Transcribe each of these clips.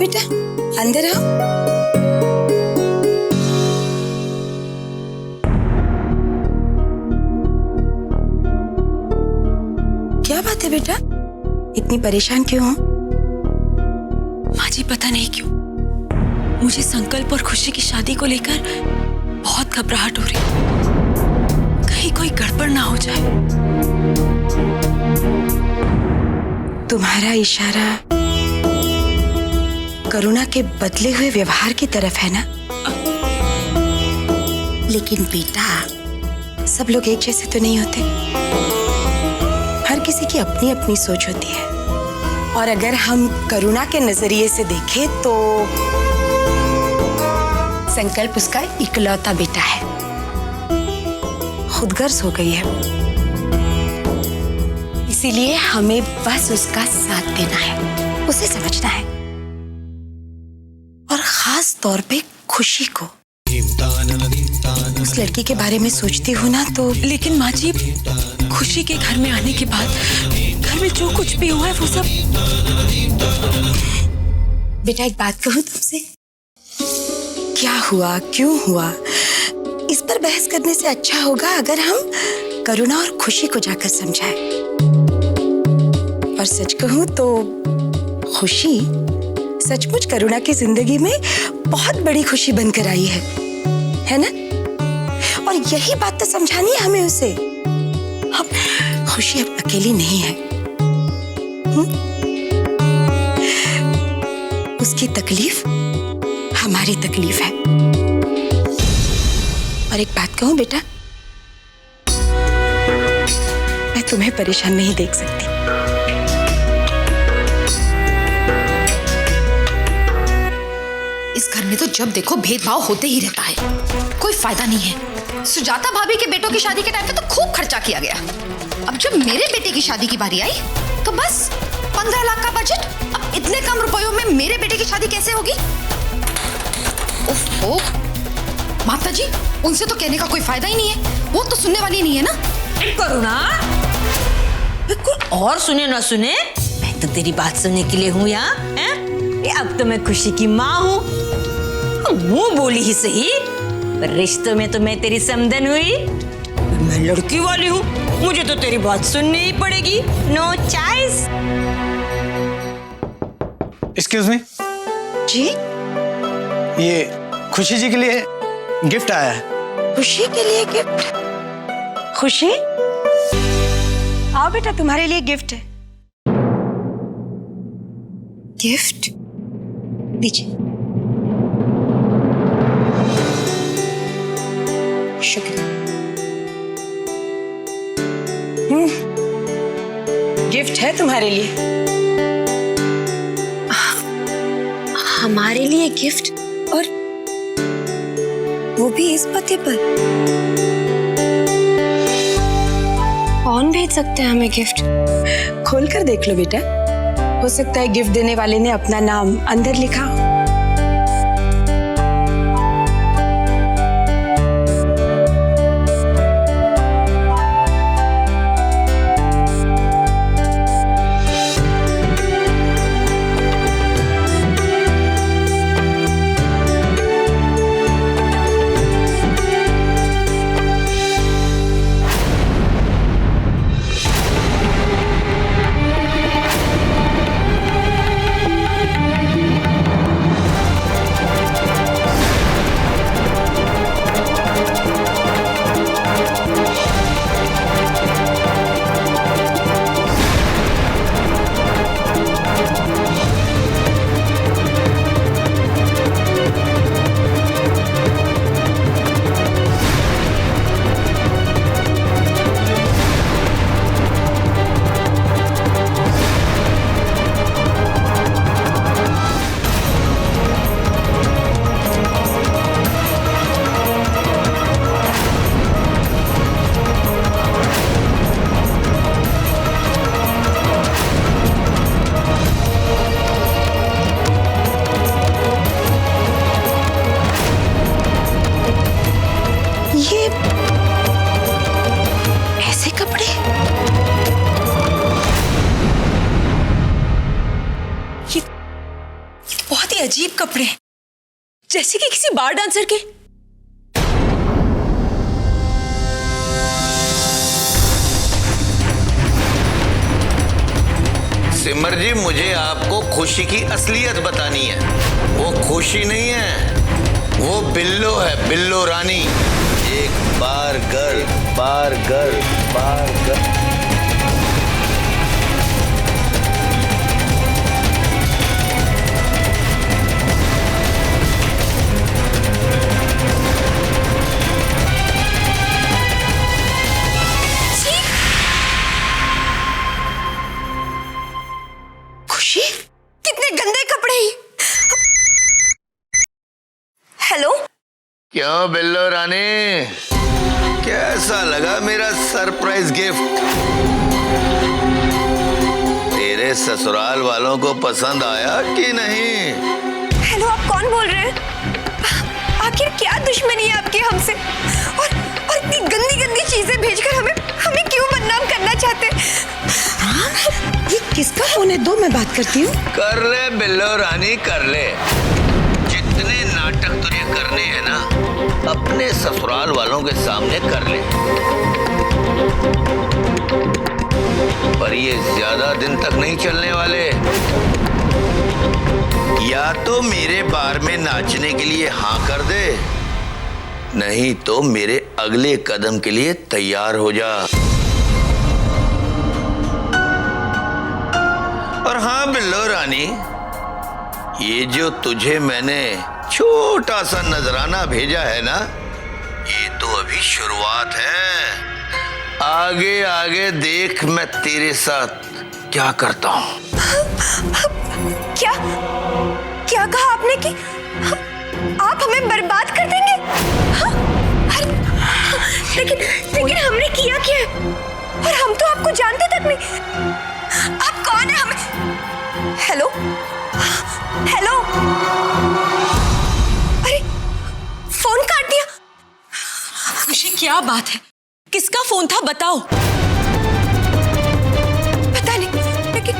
बेटा, अंदर आओ। क्या बात है बेटा, इतनी परेशान क्यों हो? माँ जी पता नहीं क्यों मुझे संकल्प और खुशी की शादी को लेकर बहुत घबराहट हो रही है। कहीं कोई गड़बड़ ना हो जाए। तुम्हारा इशारा करुणा के बदले हुए व्यवहार की तरफ है ना? लेकिन बेटा, सब लोग एक जैसे तो नहीं होते। हर किसी की अपनी अपनी सोच होती है, और अगर हम करुणा के नजरिए से देखें तो संकल्प उसका इकलौता बेटा है। खुदगर्ज हो गई है, इसीलिए हमें बस उसका साथ देना है, उसे समझना है, और खास तौर पे खुशी को। उस लड़की के बारे में सोचती हूँ ना तो। लेकिन माँ जी, खुशी के घर में आने के बाद घर में जो कुछ भी हुआ है वो सब। बेटा एक बात कहूँ तुमसे, क्या हुआ, क्यों हुआ, इस पर बहस करने से अच्छा होगा अगर हम करुणा और खुशी को जाकर समझाएं। और सच कहूँ तो खुशी सचमुच करुणा की जिंदगी में बहुत बड़ी खुशी बनकर आई है ना? और यही बात तो समझानी है हमें उसे। अब खुशी अब अकेली नहीं है। उसकी तकलीफ हमारी तकलीफ है। और एक बात कहूं बेटा, मैं तुम्हें परेशान नहीं देख सकती। इस घर में तो जब देखो भेदभाव होते ही रहता है, कोई फायदा नहीं है। सुजाता भाभी के बेटों की शादी के टाइम पे तो खूब खर्चा किया गया। अब जब मेरे बेटे की शादी की बारी आई तो बस 15 लाख का बजट, अब इतने कम रुपयों में मेरे बेटे की शादी कैसे होगी? ओहो, माता जी, उनसे तो कहने का कोई फायदा ही नहीं है, वो तो सुनने वाली नहीं है ना। करुणा, बिल्कुल और सुने ना सुने, मैं तो तेरी बात सुनने के लिए हूँ यहाँ। अब तो मैं खुशी की माँ हूँ, मुंह बोली ही सही, पर रिश्तों में तो मैं तेरी समधन हुई। मैं लड़की वाली हूँ, मुझे तो तेरी बात सुननी ही पड़ेगी। No choice. एक्सक्यूज मी जी, ये खुशी जी के लिए गिफ्ट आया है। खुशी के लिए गिफ्ट? खुशी, आओ बेटा, तुम्हारे लिए गिफ्ट है। गिफ्ट दीजिए। शुक्रिया। गिफ्ट है तुम्हारे लिए। हमारे लिए गिफ्ट, और वो भी इस पते पर? कौन भेज सकते हैं हमें गिफ्ट? खोल कर देख लो बेटा, हो सकता है गिफ्ट देने वाले ने अपना नाम अंदर लिखा हो। बहुत ही अजीब कपड़े, जैसे कि किसी बार डांसर के। सिमर जी, मुझे आपको खुशी की असलियत बतानी है। वो खुशी नहीं है, वो बिल्लो है, बिल्लो रानी। एक बार गर, बार गर, बार गर। खुशी, कितने गंदे कपड़े ही। हेलो, क्यों बिल्लो रानी, कैसा लगा मेरा सरप्राइज गिफ्ट? तेरे ससुराल वालों को पसंद आया कि नहीं? हेलो, आप कौन बोल रहे हैं? आखिर क्या दुश्मनी है आपकी हमसे? और इतनी गंदी गंदी चीजें भेजकर हमें क्यों बदनाम करना चाहते हैं? ये किसका फोन है? दो, मैं बात करती हूँ। कर ले बिल्लो रानी, कर ले। जितने नाटक तुझे करने हैं ना, अपने ससुराल वालों के सामने कर ले। पर ये ज्यादा दिन तक नहीं चलने वाले। या तो मेरे बार में नाचने के लिए हाँ कर दे, नहीं तो मेरे अगले कदम के लिए तैयार हो जा। और हाँ बिल्लो रानी, ये जो तुझे मैंने छोटा सा नजराना भेजा है ना, ये तो अभी शुरुआत है। आगे आगे देख मैं तेरे साथ क्या करता हूँ। क्या कहा आपने कि आप हमें बर्बाद कर देंगे? लेकिन हमने किया क्या है? और हम तो आपको जानते तक नहीं। आप कौन है? हमें हेलो हेलो, अरे फोन काट दिया। खुशी, क्या बात है? किसका फोन था, बताओ। पता नहीं, लेकिन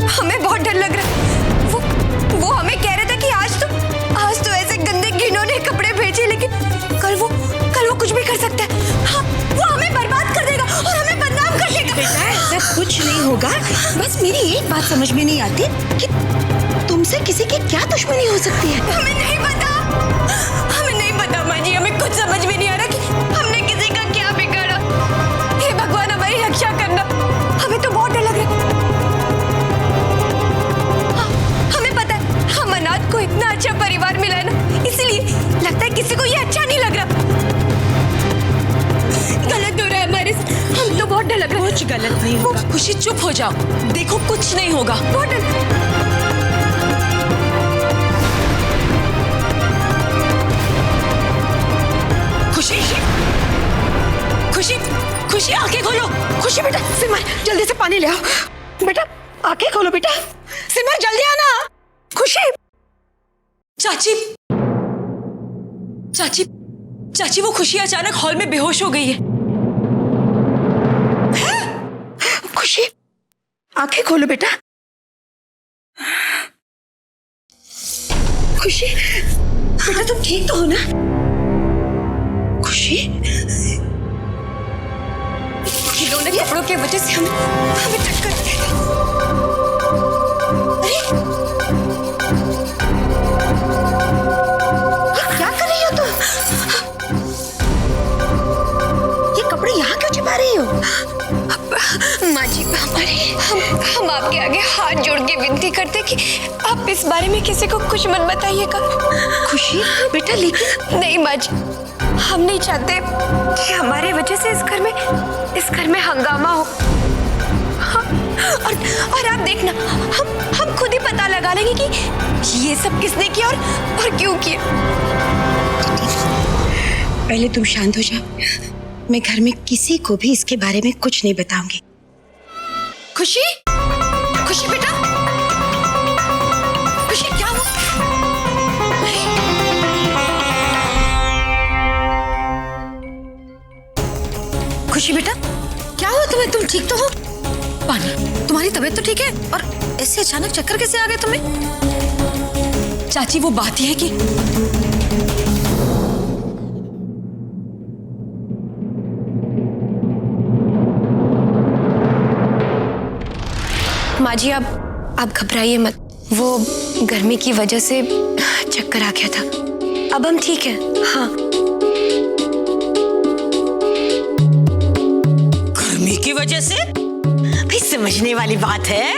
हमें बहुत डर लग रहा है। वो हमें कह रहा था कि आज तो ऐसे गंदे घिनौने कपड़े भेजे, लेकिन कल वो कुछ भी कर सकता है। हाँ, वो हमें बर्बाद कर देगा और हमें बदनाम कर देगा। बेटा, ऐसा कुछ नहीं होगा। बस मेरी एक बात समझ में नहीं आती कि तुमसे किसी की क्या दुश्मनी हो सकती है। हमें नहीं पता माँ जी, हमें कुछ समझ में नहीं आ रहा कि हमने किसी का क्या बिगाड़ा। हे भगवान, हमारी रक्षा करना। हमें तो बहुत डर लग रहा है। हमें पता है, हम अनाथ को इतना अच्छा परिवार मिला है ना, इसलिए लगता है किसी को ये अच्छा नहीं लग रहा। गलत हो रहा है हमारे साथ। हम तो बहुत डर लग रहा है। कुछ गलत नहीं होगा। खुशी, चुप हो जाओ। देखो, कुछ नहीं होगा। बहुत डर। खुशी, खुशी, खुशी, आंखें खोलो। खुशी बेटा, सिमर जल्दी से पानी ले आओ। बेटा आंखें खोलो बेटा। सिमर जल्दी आना। खुशी। चाची, चाची, चाची, वो खुशी अचानक हॉल में बेहोश हो गई है। खुशी, आंखें खोलो बेटा। खुशी बेटा, तुम ठीक तो हो ना? खुशी, खिलौने कपड़ों की वजह से हमें टक्कर। अरे ये क्या कर रही हो तुम? ये कपड़े यहाँ क्यों छिपा रही हो? माँ जी, हम आपके आगे हाथ जोड़ के विनती करते कि आप इस बारे में किसी को कुछ मत बताइएगा। खुशी बेटा, लेकिन नहीं माँ जी, हम नहीं चाहते कि हमारे वजह से इस घर में हंगामा हो। और आप देखना, हम खुद ही पता लगा लेंगे कि ये सब किसने किया और क्यों किया। पहले तुम शांत हो जाओ। मैं घर में किसी को भी इसके बारे में कुछ नहीं बताऊंगी। खुशी, खुशी बेटा, खुशी क्या हुआ? खुशी बेटा, क्या हुआ तुम्हें? तुम ठीक तो हो? पानी, तुम्हारी तबीयत तो ठीक है? और ऐसे अचानक चक्कर कैसे आ गए तुम्हें? चाची वो बात यह है कि माँ जी आप घबराइए मत। वो गर्मी की वजह से चक्कर आ गया था। अब हम ठीक हैं। हाँ। गर्मी की वजह से? भाई समझने वाली बात है,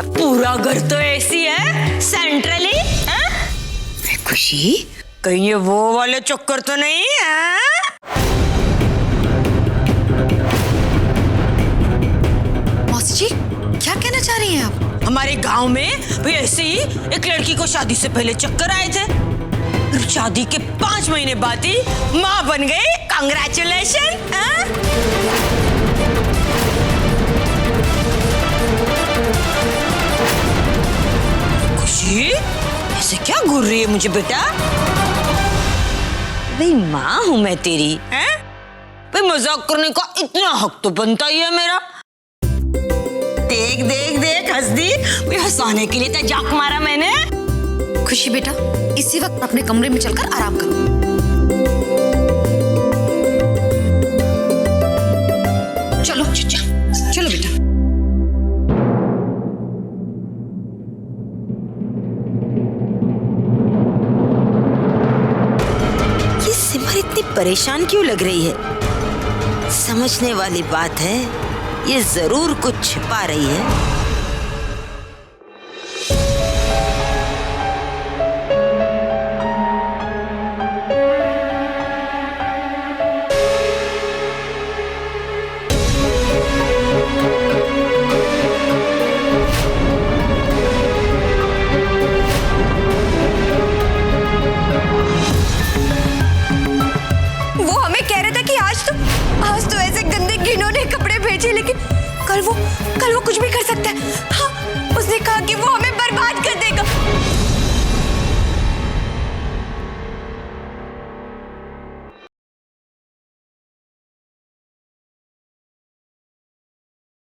पूरा घर तो ऐसी है, सेंट्रली है? खुशी, कहीं ये वो वाले चक्कर तो नहीं है? मौसी जी, क्या कहना चाह रही हैं आप? हमारे गांव में भी ऐसे ही एक लड़की को शादी से पहले चक्कर आए थे, फिर शादी के 5 महीने बाद ही माँ बन गई। कांग्रेचुलेशन। खुशी, ऐसे क्या घूर रही है मुझे बेटा? भाई माँ हूं मैं तेरी, हैं? भाई मजाक करने का इतना हक तो बनता ही है मेरा। देख देख देख हंस दी, हंसाने के लिए तो जाक मारा मैंने। खुशी बेटा, इसी वक्त अपने कमरे में चलकर आराम करो। चलो चलो चलो बेटा। ये सिमर इतनी परेशान क्यों लग रही है? समझने वाली बात है, ये जरूर कुछ छिपा रही है। वो हमें कह रहा था कि आज तो ऐसे गंदे घिनौने कपड़े भेजे, लेकिन कल वो कुछ भी कर सकता है। हाँ, उसने कहा कि वो हमें बर्बाद कर देगा।